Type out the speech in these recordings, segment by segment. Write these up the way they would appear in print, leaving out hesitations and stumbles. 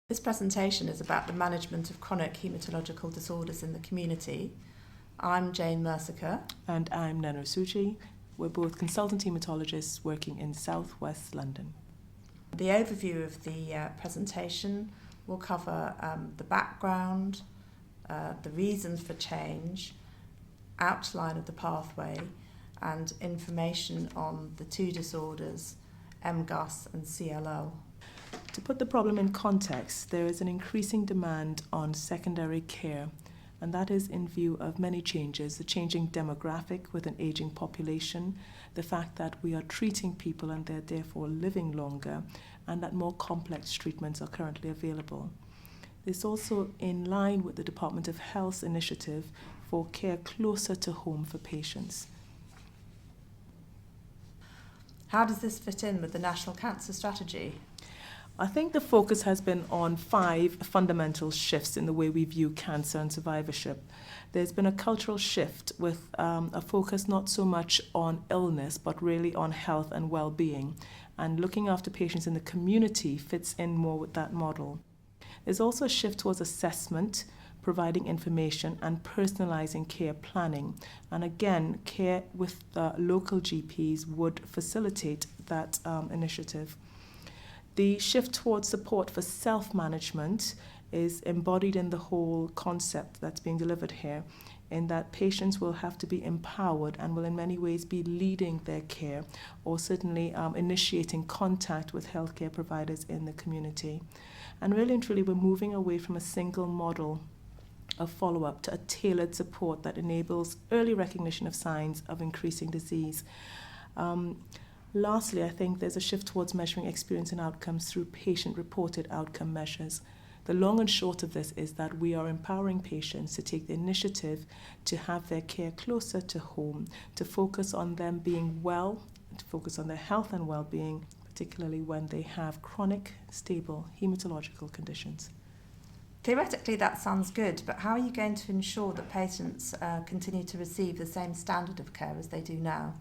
This presentation is about the management of chronic haematological disorders in the community. I'm Jane Merciker. And I'm Nano Suji. We're both consultant haematologists working in southwest London. The overview of the presentation will cover the background, the reasons for change, outline of the pathway, and information on the two disorders, MGUS and CLL. To put the problem in context, there is an increasing demand on secondary care, and that is in view of many changes, the changing demographic with an aging population, the fact that we are treating people and they're therefore living longer, and that more complex treatments are currently available. This is also in line with the Department of Health's initiative for care closer to home for patients. How does this fit in with the National Cancer Strategy? I think the focus has been on 5 fundamental shifts in the way we view cancer and survivorship. There's been a cultural shift with a focus not so much on illness, but really on health and well-being. And looking after patients in the community fits in more with that model. There's also a shift towards assessment, providing information and personalizing care planning. And again, care with local GPs would facilitate that initiative. The shift towards support for self-management is embodied in the whole concept that's being delivered here, in that patients will have to be empowered and will in many ways be leading their care or certainly initiating contact with healthcare providers in the community. And really and truly, we're moving away from a single model of follow-up to a tailored support that enables early recognition of signs of increasing disease. Lastly, I think there's a shift towards measuring experience and outcomes through patient-reported outcome measures. The long and short of this is that we are empowering patients to take the initiative to have their care closer to home, to focus on them being well, to focus on their health and well-being, particularly when they have chronic, stable hematological conditions. Theoretically, that sounds good, but how are you going to ensure that patients continue to receive the same standard of care as they do now?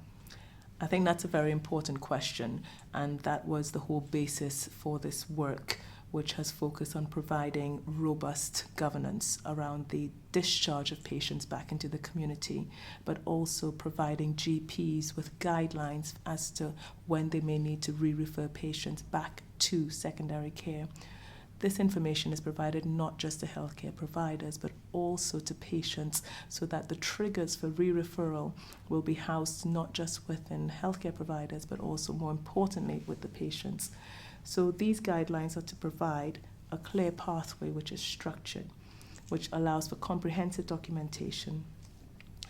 I think that's a very important question, and that was the whole basis for this work, which has focused on providing robust governance around the discharge of patients back into the community, but also providing GPs with guidelines as to when they may need to re-refer patients back to secondary care. This information is provided not just to healthcare providers, but also to patients, so that the triggers for re-referral will be housed not just within healthcare providers, but also, more importantly, with the patients. So these guidelines are to provide a clear pathway which is structured, which allows for comprehensive documentation.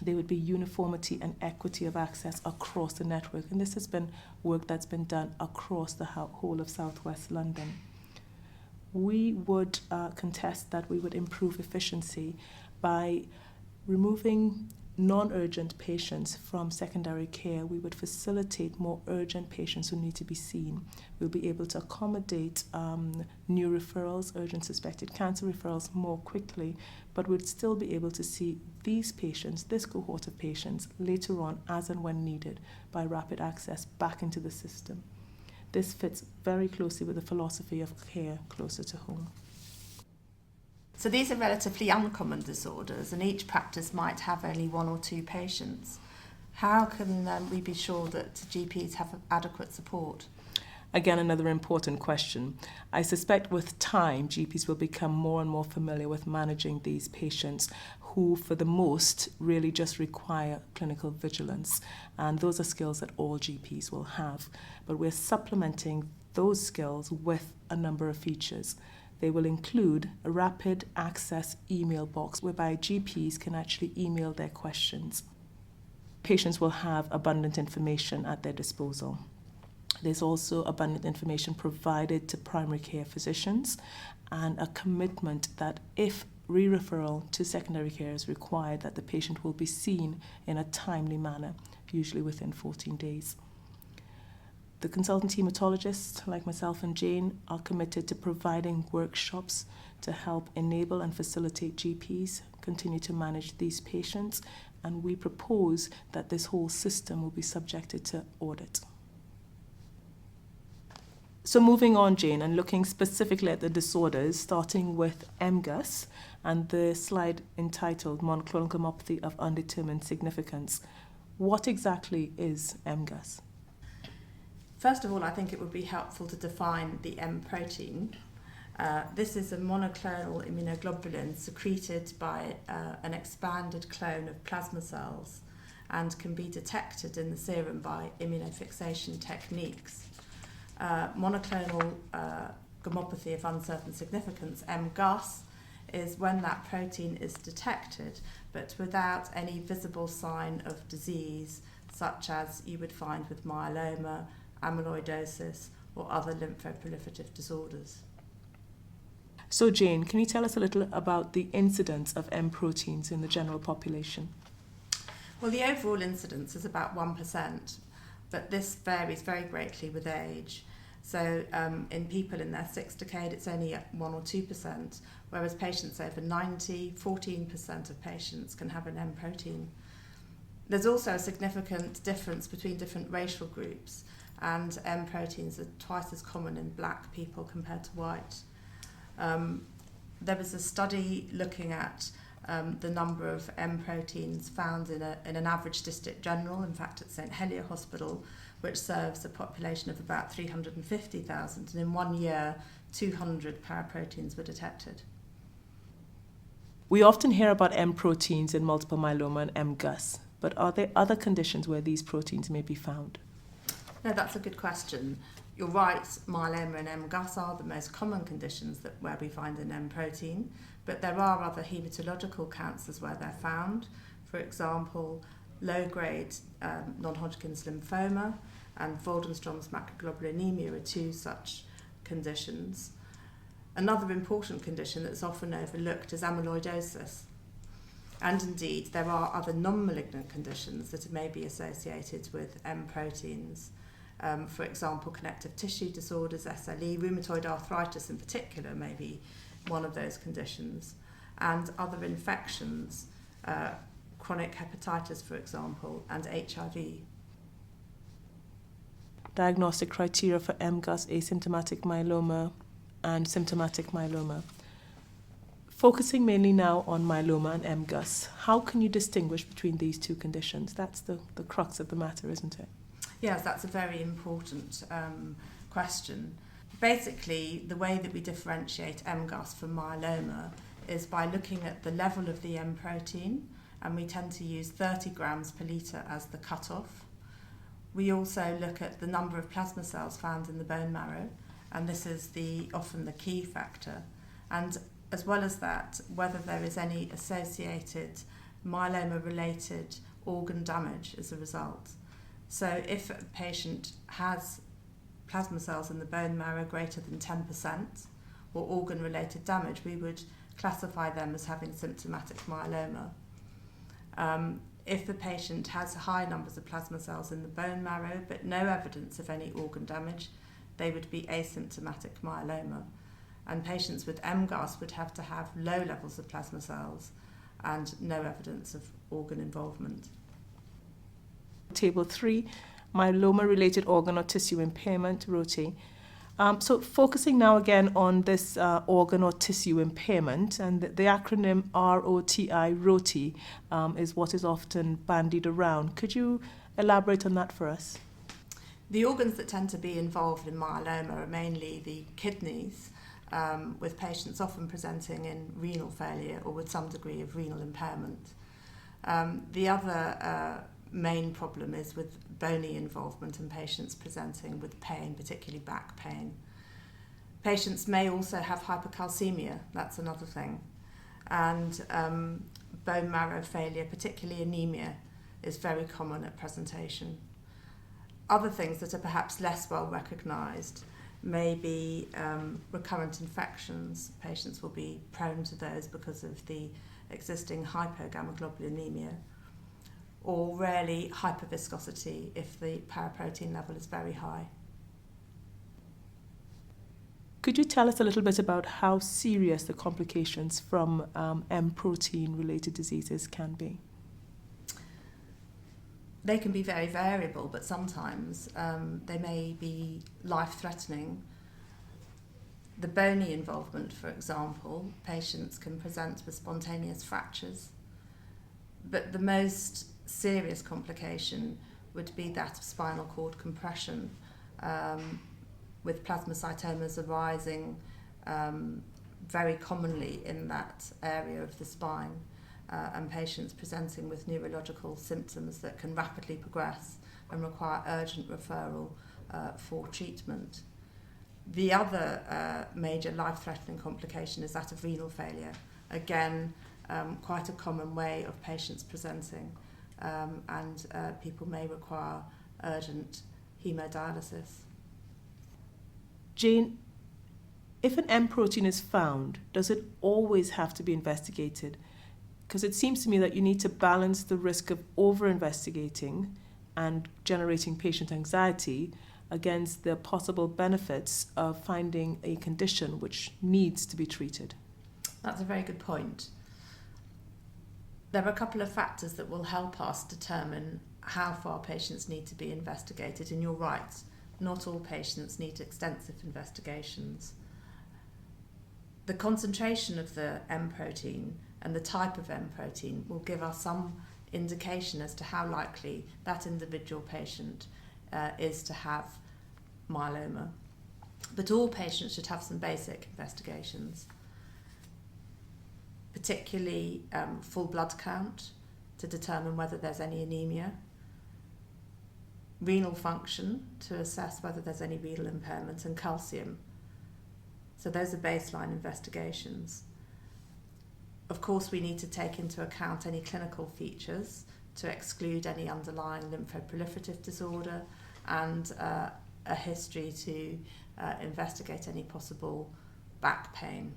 There would be uniformity and equity of access across the network, and this has been work that's been done across the whole of southwest London. We would contest that we would improve efficiency by removing non-urgent patients from secondary care. We would facilitate more urgent patients who need to be seen. We'll be able to accommodate new referrals, urgent suspected cancer referrals more quickly, but we'd still be able to see these patients, this cohort of patients, later on as and when needed by rapid access back into the system. This fits very closely with the philosophy of care closer to home. So these are relatively uncommon disorders, and each practice might have only 1 or 2 patients. How can we be sure that GPs have adequate support? Again, another important question. I suspect with time, GPs will become more and more familiar with managing these patients who, for the most, really just require clinical vigilance. And those are skills that all GPs will have. But we're supplementing those skills with a number of features. They will include a rapid access email box whereby GPs can actually email their questions. Patients will have abundant information at their disposal. There's also abundant information provided to primary care physicians, and a commitment that if re-referral to secondary care is required, that the patient will be seen in a timely manner, usually within 14 days. The consultant haematologists, like myself and Jane, are committed to providing workshops to help enable and facilitate GPs continue to manage these patients, and we propose that this whole system will be subjected to audit. So moving on, Jane, and looking specifically at the disorders, starting with MGUS and the slide entitled Monoclonal Gammopathy of Undetermined Significance. What exactly is MGUS? First of all, I think it would be helpful to define the M protein. This is a monoclonal immunoglobulin secreted by an expanded clone of plasma cells and can be detected in the serum by immunofixation techniques. Monoclonal gammopathy of uncertain significance, MGUS, is when that protein is detected but without any visible sign of disease, such as you would find with myeloma, amyloidosis, or other lymphoproliferative disorders. So Jane, can you tell us a little about the incidence of M proteins in the general population? Well, the overall incidence is about 1%, but this varies very greatly with age. So in people in their sixth decade, it's only 1 or 2%, whereas patients over 90, 14% of patients can have an M protein. There's also a significant difference between different racial groups, and M proteins are twice as common in black people compared to white. There was a study looking at the number of M proteins found in an average district general, in fact at St Helier Hospital, which serves a population of about 350,000, and in 1 year 200 paraproteins were detected. We often hear about M proteins in multiple myeloma and MGUS, but are there other conditions where these proteins may be found? No, that's a good question. You're right, myeloma and MGUS are the most common conditions where we find an M protein, but there are other haematological cancers where they're found. For example, low-grade non-Hodgkin's lymphoma and Waldenstrom's macroglobulinemia are two such conditions. Another important condition that's often overlooked is amyloidosis. And indeed, there are other non-malignant conditions that may be associated with M proteins. For example, connective tissue disorders, SLE, rheumatoid arthritis in particular may be one of those conditions, and other infections, chronic hepatitis, for example, and HIV. Diagnostic criteria for MGUS, asymptomatic myeloma, and symptomatic myeloma. Focusing mainly now on myeloma and MGUS, how can you distinguish between these two conditions? That's the crux of the matter, isn't it? Yes, that's a very important question. Basically, the way that we differentiate MGUS from myeloma is by looking at the level of the M protein, and we tend to use 30 grams per litre as the cutoff. We also look at the number of plasma cells found in the bone marrow, and this is often the key factor. And as well as that, whether there is any associated myeloma-related organ damage as a result. So if a patient has plasma cells in the bone marrow greater than 10% or organ-related damage, we would classify them as having symptomatic myeloma. If the patient has high numbers of plasma cells in the bone marrow but no evidence of any organ damage, they would be asymptomatic myeloma. And patients with MGUS would have to have low levels of plasma cells and no evidence of organ involvement. Table 3, myeloma-related organ or tissue impairment, ROTI. So focusing now again on this organ or tissue impairment, and the acronym ROTI is what is often bandied around. Could you elaborate on that for us? The organs that tend to be involved in myeloma are mainly the kidneys, with patients often presenting in renal failure or with some degree of renal impairment. The other main problem is with bony involvement and patients presenting with pain, particularly back pain. Patients may also have hypercalcemia, that's another thing. And bone marrow failure, particularly anemia, is very common at presentation. Other things that are perhaps less well recognised may be recurrent infections. Patients will be prone to those because of the existing hypogammaglobulinemia, or rarely hyperviscosity if the paraprotein level is very high. Could you tell us a little bit about how serious the complications from M protein-related diseases can be? They can be very variable, but sometimes they may be life-threatening. The bony involvement, for example, patients can present with spontaneous fractures, but the most serious complication would be that of spinal cord compression, with plasmacytomas arising very commonly in that area of the spine, and patients presenting with neurological symptoms that can rapidly progress and require urgent referral for treatment. The other major life-threatening complication is that of renal failure. Again, quite a common way of patients presenting, and people may require urgent hemodialysis. Jane, if an M protein is found, does it always have to be investigated? Because it seems to me that you need to balance the risk of over-investigating and generating patient anxiety against the possible benefits of finding a condition which needs to be treated. That's a very good point. There are a couple of factors that will help us determine how far patients need to be investigated, and you're right, not all patients need extensive investigations. The concentration of the M protein and the type of M protein will give us some indication as to how likely that individual patient is to have myeloma. But all patients should have some basic investigations, particularly full blood count to determine whether there's any anemia, renal function to assess whether there's any renal impairment, and calcium. So those are baseline investigations. Of course, we need to take into account any clinical features to exclude any underlying lymphoproliferative disorder, and a history to investigate any possible back pain.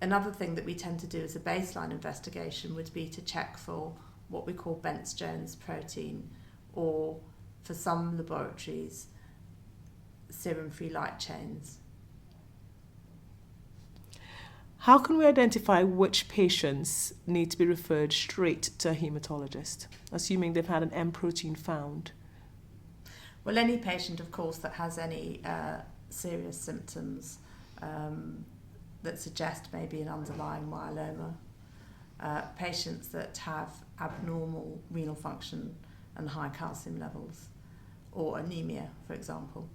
Another thing that we tend to do as a baseline investigation would be to check for what we call Bence-Jones protein, or for some laboratories, serum free light chains. How can we identify which patients need to be referred straight to a haematologist, assuming they've had an M protein found? Well, any patient, of course, that has any serious symptoms that suggest maybe an underlying myeloma, patients that have abnormal renal function and high calcium levels, or anemia, for example.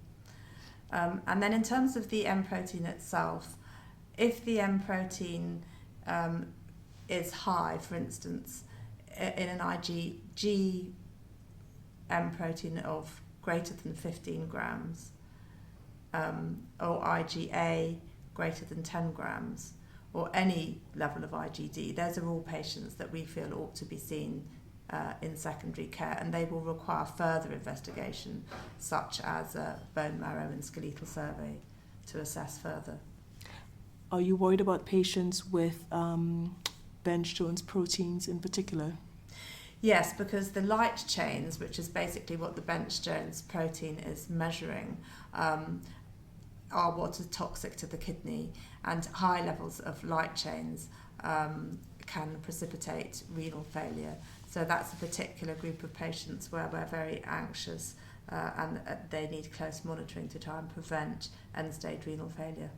And then in terms of the M protein itself, if the M protein is high, for instance, in an IgG M protein of greater than 15 grams, or IgA greater than 10 grams, or any level of IgD, those are all patients that we feel ought to be seen in secondary care, and they will require further investigation, such as a bone marrow and skeletal survey to assess further. Are you worried about patients with Bence-Jones proteins in particular? Yes, because the light chains, which is basically what the Bence-Jones protein is measuring, are what is toxic to the kidney, and high levels of light chains can precipitate renal failure. So that's a particular group of patients where we're very anxious and they need close monitoring to try and prevent end-stage renal failure.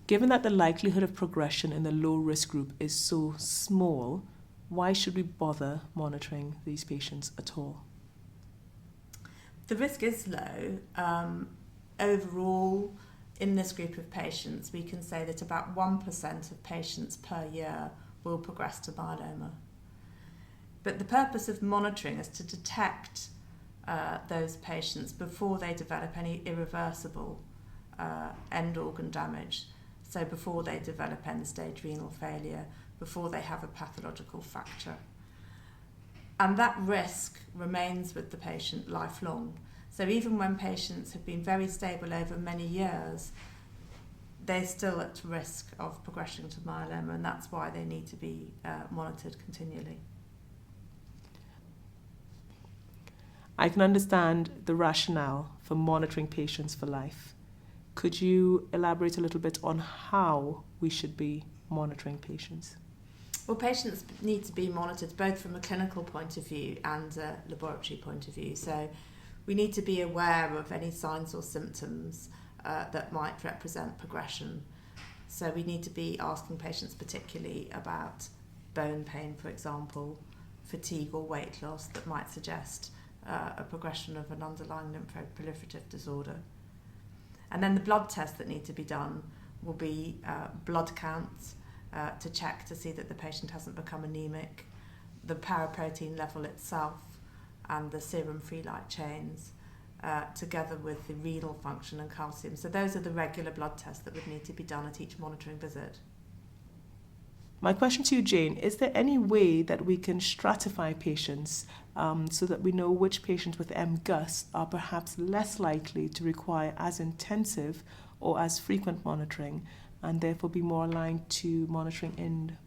Given that the likelihood of progression in the low-risk group is so small, why should we bother monitoring these patients at all? The risk is low. Overall, in this group of patients, we can say that about 1% of patients per year will progress to myeloma. But the purpose of monitoring is to detect those patients before they develop any irreversible end organ damage. So before they develop end-stage renal failure, before they have a pathological fracture. And that risk remains with the patient lifelong. So even when patients have been very stable over many years, they're still at risk of progression to myeloma, and that's why they need to be monitored continually. I can understand the rationale for monitoring patients for life. Could you elaborate a little bit on how we should be monitoring patients? Well, patients need to be monitored both from a clinical point of view and a laboratory point of view. So we need to be aware of any signs or symptoms that might represent progression. So we need to be asking patients particularly about bone pain, for example, fatigue or weight loss that might suggest a progression of an underlying lymphoproliferative disorder. And then the blood tests that need to be done will be blood counts to check to see that the patient hasn't become anemic, the paraprotein level itself and the serum free light chains, together with the renal function and calcium. So those are the regular blood tests that would need to be done at each monitoring visit. My question to you, Jane, is there any way that we can stratify patients so that we know which patients with MGUS are perhaps less likely to require as intensive or as frequent monitoring and therefore be more aligned to monitoring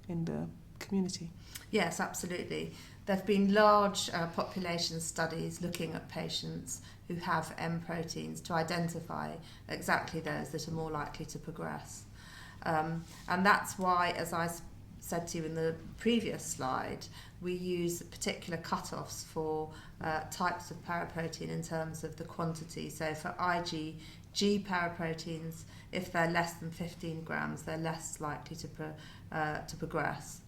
in the community? Yes, absolutely. There have been large population studies looking at patients who have M proteins to identify exactly those that are more likely to progress. And that's why, as I said to you in the previous slide, we use particular cutoffs for types of paraprotein in terms of the quantity. So for IgG paraproteins, if they're less than 15 grams, they're less likely to progress.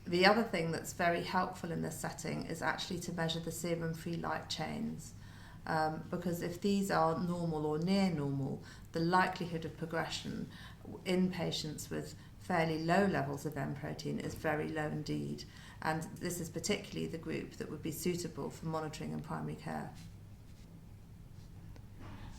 The other thing that's very helpful in this setting is actually to measure the serum free light chains, because if these are normal or near normal, the likelihood of progression in patients with fairly low levels of M protein is very low indeed, and this is particularly the group that would be suitable for monitoring in primary care.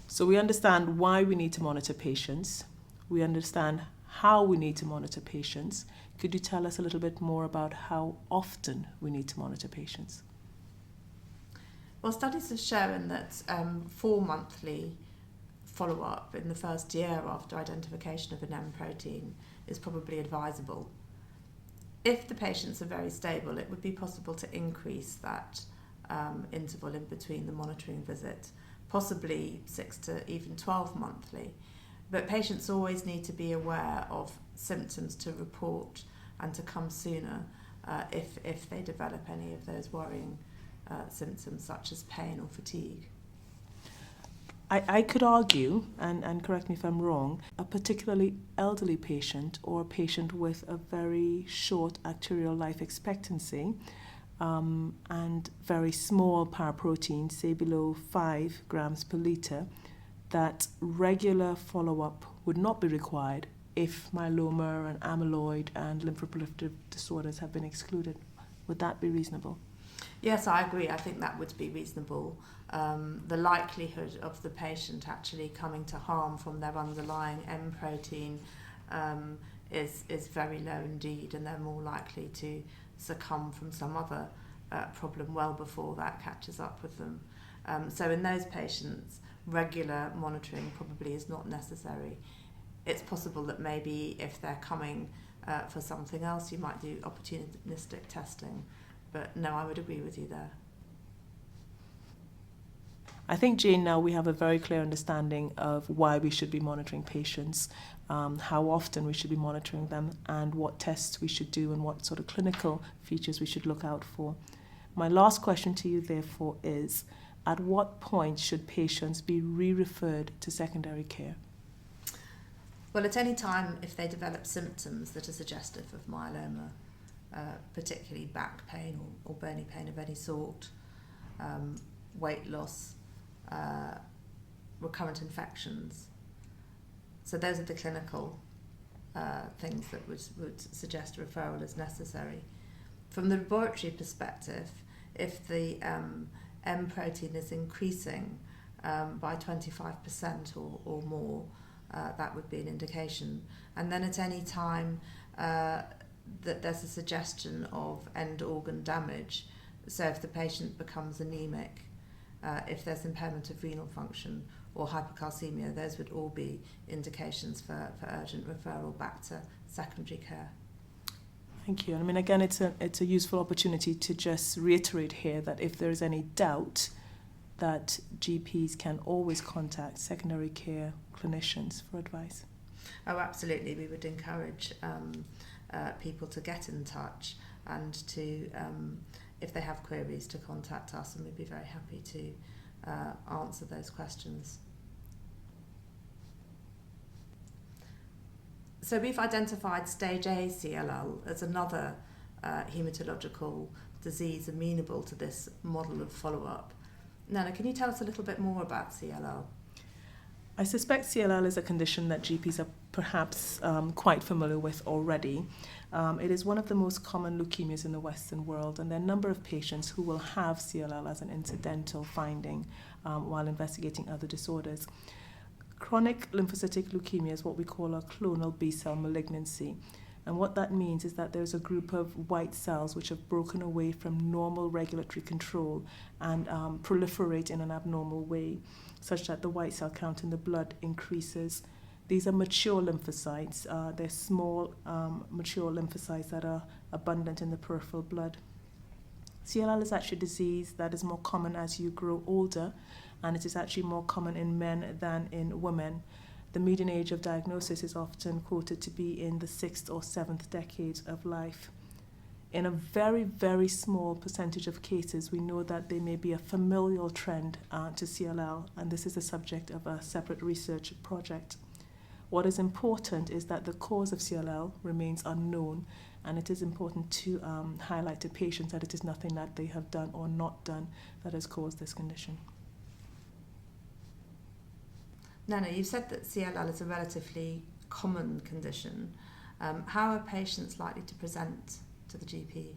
So we understand why we need to monitor patients. We understand how we need to monitor patients. Could you tell us a little bit more about how often we need to monitor patients? Well, studies have shown that 4-monthly follow-up in the first year after identification of an M protein is probably advisable. If the patients are very stable, it would be possible to increase that interval in between the monitoring visit, possibly 6 to even 12 monthly. But patients always need to be aware of symptoms to report and to come sooner if they develop any of those worrying symptoms such as pain or fatigue. I could argue, and correct me if I'm wrong, a particularly elderly patient or a patient with a very short arterial life expectancy and very small paraprotein, say below 5 grams per litre, that regular follow-up would not be required if myeloma and amyloid and lymphoproliferative disorders have been excluded. Would that be reasonable? Yes, I agree. I think that would be reasonable. The likelihood of the patient actually coming to harm from their underlying M protein is very low indeed, and they're more likely to succumb from some other problem well before that catches up with them. So in those patients, regular monitoring probably is not necessary. It's possible that maybe if they're coming for something else, you might do opportunistic testing. But no, I would agree with you there. I think, Jane, now we have a very clear understanding of why we should be monitoring patients, how often we should be monitoring them, and what tests we should do and what sort of clinical features we should look out for. My last question to you, therefore, is at what point should patients be re-referred to secondary care? Well, at any time if they develop symptoms that are suggestive of myeloma, particularly back pain or bony pain of any sort, weight loss, recurrent infections. So those are the clinical things that would suggest referral is necessary. From the laboratory perspective, if the M protein is increasing by 25% or more, that would be an indication. And then at any time that there's a suggestion of end organ damage, so if the patient becomes anemic, if there's impairment of renal function or hypercalcemia, those would all be indications for urgent referral back to secondary care. Thank you. I mean, again, it's a useful opportunity to just reiterate here that if there is any doubt, that GPs can always contact secondary care clinicians for advice. Oh, absolutely. We would encourage people to get in touch and to, if they have queries, to contact us, and we'd be very happy to answer those questions. So we've identified stage A CLL as another haematological disease amenable to this model of follow-up. Nana, can you tell us a little bit more about CLL? I suspect CLL is a condition that GPs are perhaps quite familiar with already. It is one of the most common leukemias in the Western world, and there are a number of patients who will have CLL as an incidental finding while investigating other disorders. Chronic lymphocytic leukemia is what we call a clonal B-cell malignancy. And what that means is that there's a group of white cells which have broken away from normal regulatory control and proliferate in an abnormal way, such that the white cell count in the blood increases. These are mature lymphocytes. They're small, mature lymphocytes that are abundant in the peripheral blood. CLL is actually a disease that is more common as you grow older, and it is actually more common in men than in women. The median age of diagnosis is often quoted to be in the 6th or 7th decade of life. In a very, very small percentage of cases, we know that there may be a familial trend to CLL, and this is the subject of a separate research project. What is important is that the cause of CLL remains unknown, and it is important to highlight to patients that it is nothing that they have done or not done that has caused this condition. Nana, you've said that CLL is a relatively common condition. How are patients likely to present to the GP?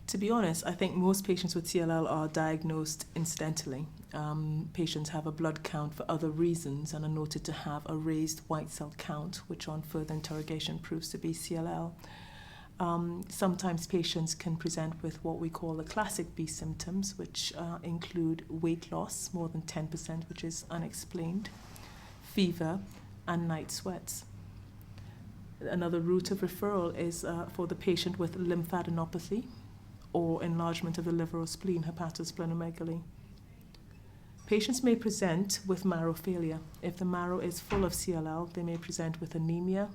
To be honest, I think most patients with CLL are diagnosed incidentally. Patients have a blood count for other reasons and are noted to have a raised white cell count, which on further interrogation proves to be CLL. Sometimes patients can present with what we call the classic B symptoms, which include weight loss, more than 10%, which is unexplained, fever, and night sweats. Another route of referral is for the patient with lymphadenopathy or enlargement of the liver or spleen, hepatosplenomegaly. Patients may present with marrow failure. If the marrow is full of CLL, they may present with anemia.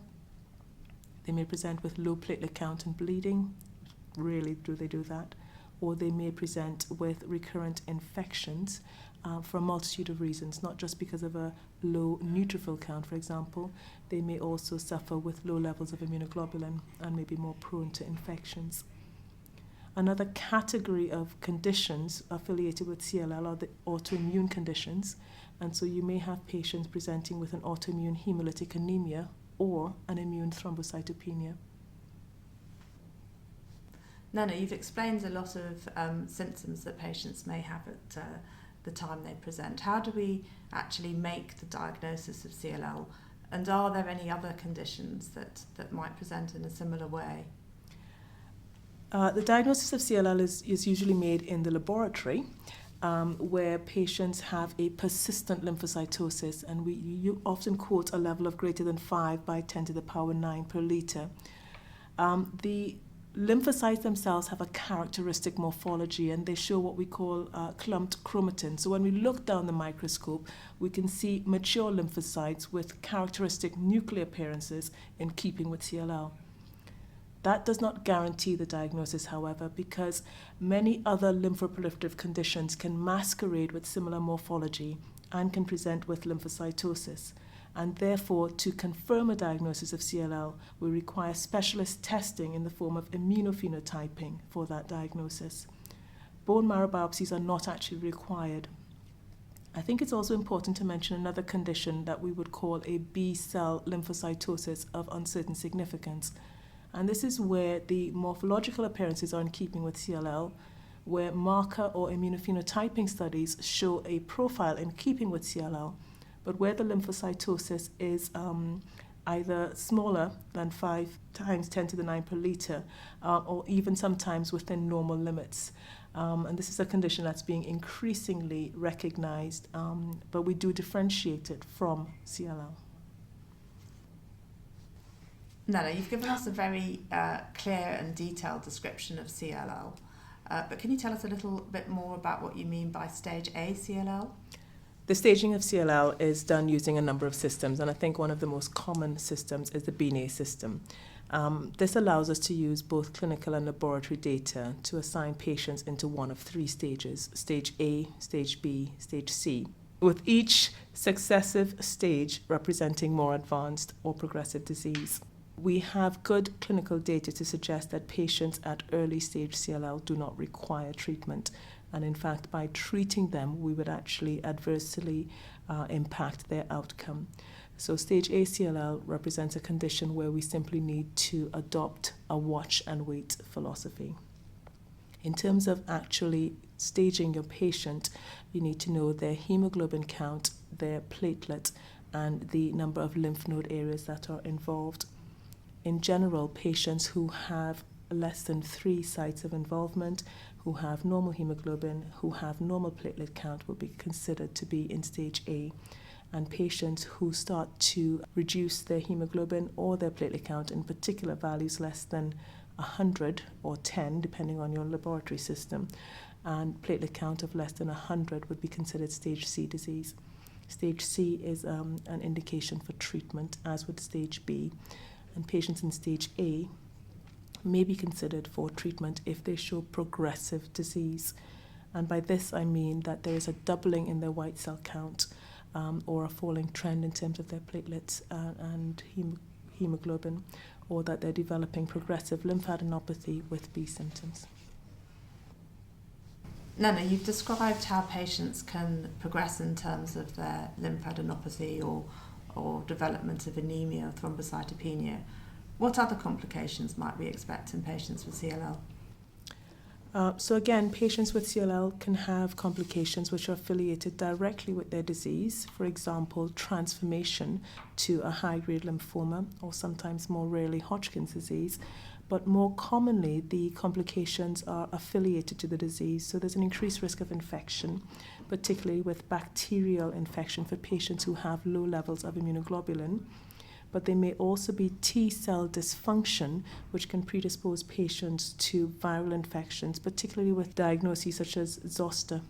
They may present with low platelet count and bleeding. Rarely do they do that. Or they may present with recurrent infections for a multitude of reasons, not just because of a low neutrophil count, for example. They may also suffer with low levels of immunoglobulin and may be more prone to infections. Another category of conditions affiliated with CLL are the autoimmune conditions, and so you may have patients presenting with an autoimmune hemolytic anemia or an immune thrombocytopenia. Nana, you've explained a lot of symptoms that patients may have at the time they present. How do we actually make the diagnosis of CLL, and are there any other conditions that might present in a similar way? The diagnosis of CLL is usually made in the laboratory, where patients have a persistent lymphocytosis, and you often quote a level of greater than 5 by 10 to the power 9 per liter. The lymphocytes themselves have a characteristic morphology, and they show what we call clumped chromatin. So when we look down the microscope, we can see mature lymphocytes with characteristic nuclear appearances in keeping with CLL. That does not guarantee the diagnosis, however, because many other lymphoproliferative conditions can masquerade with similar morphology and can present with lymphocytosis. And therefore, to confirm a diagnosis of CLL, we require specialist testing in the form of immunophenotyping for that diagnosis. Bone marrow biopsies are not actually required. I think it's also important to mention another condition that we would call a B-cell lymphocytosis of uncertain significance. And this is where the morphological appearances are in keeping with CLL, where marker or immunophenotyping studies show a profile in keeping with CLL, but where the lymphocytosis is either smaller than 5 times 10 to the 9 per liter, or even sometimes within normal limits. And this is a condition that's being increasingly recognized, but we do differentiate it from CLL. Nana, you've given us a very clear and detailed description of CLL, but can you tell us a little bit more about what you mean by stage A CLL? The staging of CLL is done using a number of systems, and I think one of the most common systems is the Binet system. This allows us to use both clinical and laboratory data to assign patients into one of three stages: stage A, stage B, stage C, with each successive stage representing more advanced or progressive disease. We have good clinical data to suggest that patients at early stage CLL do not require treatment. And in fact, by treating them, we would actually adversely impact their outcome. So stage A CLL represents a condition where we simply need to adopt a watch and wait philosophy. In terms of actually staging your patient, you need to know their hemoglobin count, their platelet, and the number of lymph node areas that are involved. In general, patients who have less than 3 sites of involvement, who have normal hemoglobin, who have normal platelet count will be considered to be in stage A. And patients who start to reduce their hemoglobin or their platelet count in particular values less than 100 or 10, depending on your laboratory system, and platelet count of less than 100 would be considered stage C disease. Stage C is an indication for treatment, as would stage B. And patients in stage A may be considered for treatment if they show progressive disease. And by this I mean that there is a doubling in their white cell count or a falling trend in terms of their platelets and hemoglobin, or that they're developing progressive lymphadenopathy with B symptoms. Nana, you've described how patients can progress in terms of their lymphadenopathy or development of anemia or thrombocytopenia. What other complications might we expect in patients with CLL? So again, patients with CLL can have complications which are affiliated directly with their disease. For example, transformation to a high-grade lymphoma, or sometimes more rarely Hodgkin's disease. But more commonly, the complications are affiliated to the disease. So there's an increased risk of infection, particularly with bacterial infection for patients who have low levels of immunoglobulin. But there may also be T-cell dysfunction, which can predispose patients to viral infections, particularly with diagnoses such as zoster.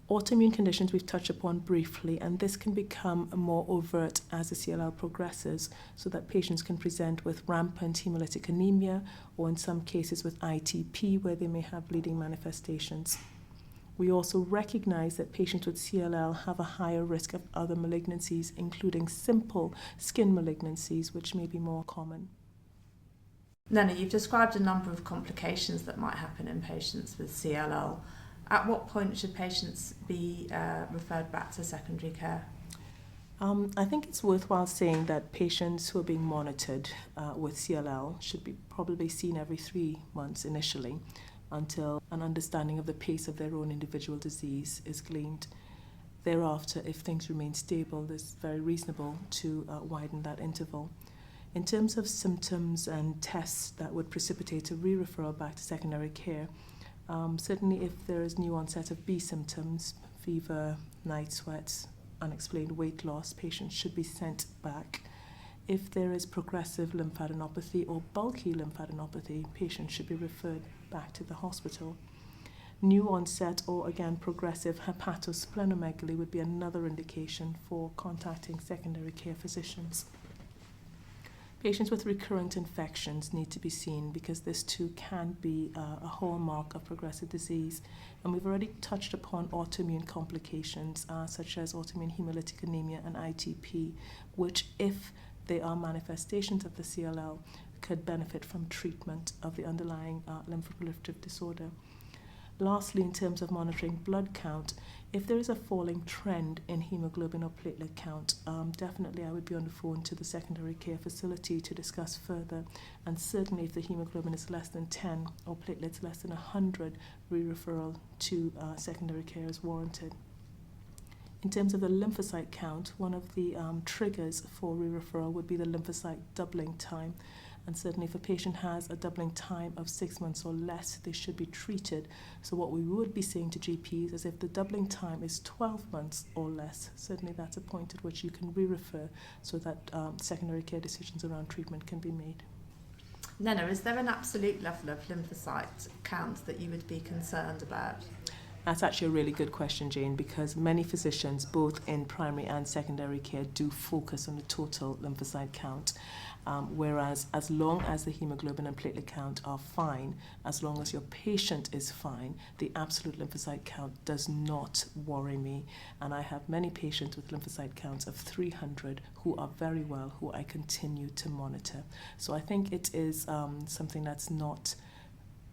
Autoimmune conditions we've touched upon briefly, and this can become more overt as the CLL progresses, so that patients can present with rampant hemolytic anemia, or in some cases with ITP, where they may have bleeding manifestations. We also recognize that patients with CLL have a higher risk of other malignancies, including simple skin malignancies, which may be more common. Nana, you've described a number of complications that might happen in patients with CLL. At what point should patients be referred back to secondary care? I think it's worthwhile saying that patients who are being monitored with CLL should be probably seen every 3 months initially, until an understanding of the pace of their own individual disease is gleaned. Thereafter, if things remain stable, it's very reasonable to widen that interval. In terms of symptoms and tests that would precipitate a re-referral back to secondary care, certainly if there is new onset of B symptoms, fever, night sweats, unexplained weight loss, patients should be sent back. If there is progressive lymphadenopathy or bulky lymphadenopathy, patients should be referred back to the hospital. New onset or again progressive hepatosplenomegaly would be another indication for contacting secondary care physicians. Patients with recurrent infections need to be seen because this too can be a hallmark of progressive disease. And we've already touched upon autoimmune complications such as autoimmune hemolytic anemia and ITP, which if they are manifestations of the CLL, could benefit from treatment of the underlying lymphoproliferative disorder. Lastly, in terms of monitoring blood count, if there is a falling trend in hemoglobin or platelet count, definitely I would be on the phone to the secondary care facility to discuss further. And certainly if the hemoglobin is less than 10 or platelets less than 100, re-referral to secondary care is warranted. In terms of the lymphocyte count, one of the triggers for re-referral would be the lymphocyte doubling time. And certainly if a patient has a doubling time of 6 months or less, they should be treated. So what we would be saying to GPs is if the doubling time is 12 months or less, certainly that's a point at which you can re-refer so that secondary care decisions around treatment can be made. Nana, is there an absolute level of lymphocyte count that you would be concerned about? That's actually a really good question, Jane, because many physicians, both in primary and secondary care, do focus on the total lymphocyte count. Whereas as long as the hemoglobin and platelet count are fine, as long as your patient is fine, the absolute lymphocyte count does not worry me. And I have many patients with lymphocyte counts of 300 who are very well, who I continue to monitor. So I think it is something that's not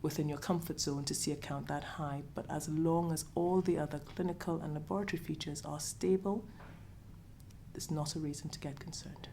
within your comfort zone to see a count that high, but as long as all the other clinical and laboratory features are stable, there's not a reason to get concerned.